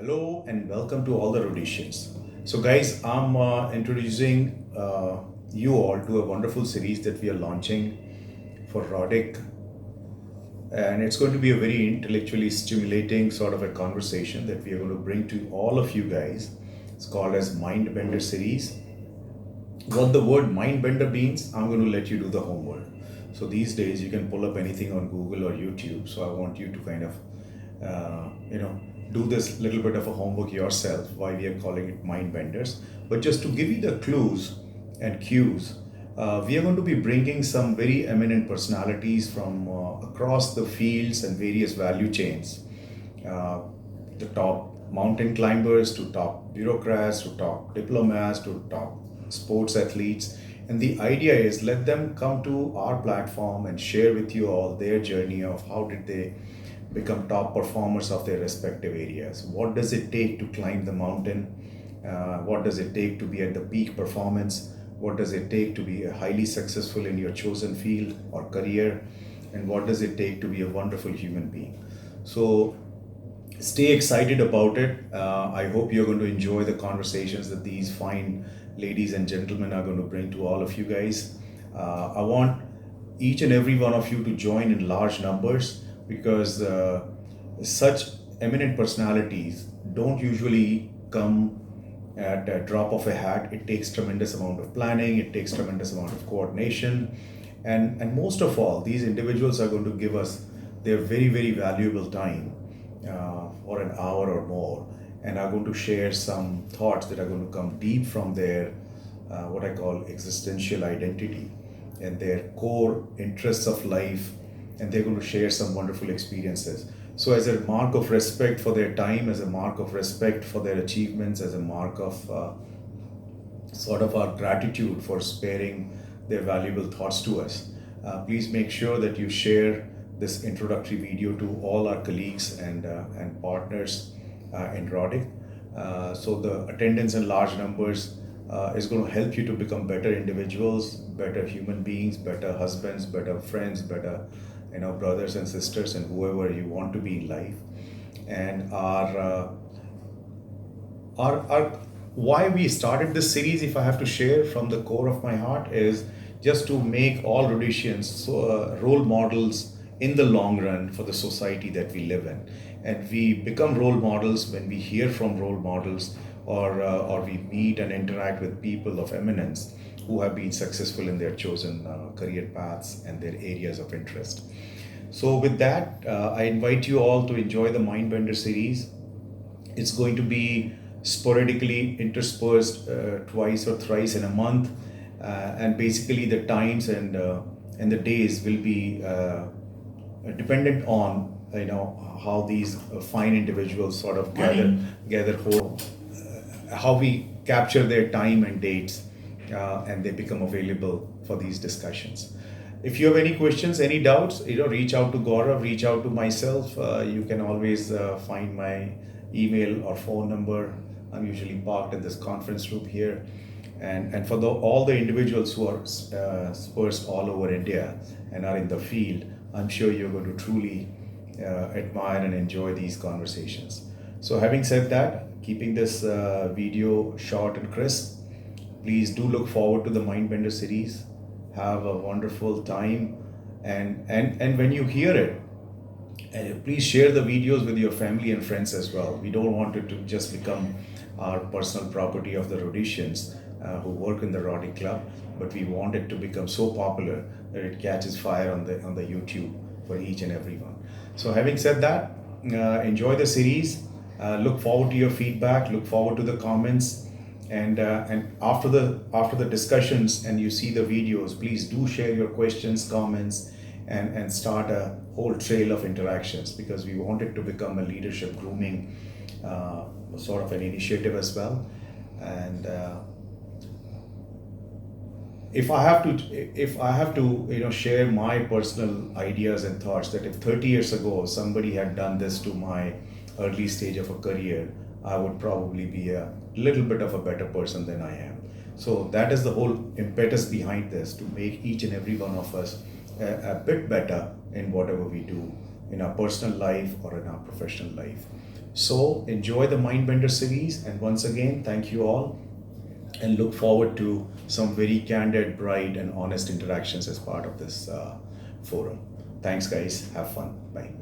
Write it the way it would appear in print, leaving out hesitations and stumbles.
Hello and welcome to all the Rhodesians. So, guys, I'm introducing you all to a wonderful series that we are launching for Rhodic, and it's going to be a very intellectually stimulating sort of a conversation that we are going to bring to all of you guys. It's called as Mindbender series. What the word Mindbender means, I'm going to let you do the homework. So these days you can pull up anything on Google or YouTube. So I want you to kind of, do this little bit of a homework yourself. Why we are calling it Mindbenders, but just to give you the clues and cues, we are going to be bringing some very eminent personalities from across the fields and various value chains. Uh, the top mountain climbers to top bureaucrats to top diplomats to top sports athletes. And the idea is let them come to our platform and share with you all their journey of how did they become top performers of their respective areas. What does it take to climb the mountain? What does it take to be at the peak performance? What does it take to be highly successful in your chosen field or career? And what does it take to be a wonderful human being? So stay excited about it. I hope you're going to enjoy the conversations that these fine ladies and gentlemen are going to bring to all of you guys. I want each and every one of you to join in large numbers because such eminent personalities don't usually come at a drop of a hat. It takes tremendous amount of planning, it takes tremendous amount of coordination, and most of all, these individuals are going to give us their very, very valuable time for an hour or more, and are going to share some thoughts that are going to come deep from their what I call existential identity and their core interests of life, and they're going to share some wonderful experiences. So, as a mark of respect for their time, as a mark of respect for their achievements, as a mark of sort of our gratitude for sparing their valuable thoughts to us, please make sure that you share this introductory video to all our colleagues and partners in Rhodic. So the attendance in large numbers is going to help you to become better individuals, better human beings, better husbands, better friends, better brothers and sisters, and whoever you want to be in life. And our why we started this series, if I have to share from the core of my heart, is just to make all Rhodesians role models in the long run for the society that we live in. And we become role models when we hear from role models, or we meet and interact with people of eminence who have been successful in their chosen career paths and their areas of interest. So, with that, I invite you all to enjoy the Mindbender series. It's going to be sporadically interspersed twice or thrice in a month, and basically the times and the days will be dependent on how these fine individuals sort of gather hold, how we capture their time and dates, and they become available for these discussions. If you have any questions, any doubts, reach out to Gaurav, reach out to myself. You can always find my email or phone number. I'm usually parked in this conference room here. And for all the individuals who are dispersed all over India and are in the field, I'm sure you're going to truly admire and enjoy these conversations. So, having said that, keeping this video short and crisp, please do look forward to the Mindbender series. Have a wonderful time, and when you hear it, please share the videos with your family and friends as well. We don't want it to just become our personal property of the Rhodesians who work in the Rhotic Club, but we want it to become so popular that it catches fire on the YouTube for each and everyone. So, having said that, enjoy the series. Look forward to your feedback. Look forward to the comments. And after the discussions and you see the videos, please do share your questions, comments, and start a whole trail of interactions, because we want it to become a leadership grooming sort of an initiative as well. And if I have to share my personal ideas and thoughts, that if 30 years ago somebody had done this to my early stage of a career, I would probably be a little bit of a better person than I am. So that is the whole impetus behind this, to make each and every one of us a bit better in whatever we do in our personal life or in our professional life. So enjoy the Mindbender series, and once again, thank you all, and look forward to some very candid, bright, and honest interactions as part of this forum. Thanks, guys. Have fun. Bye.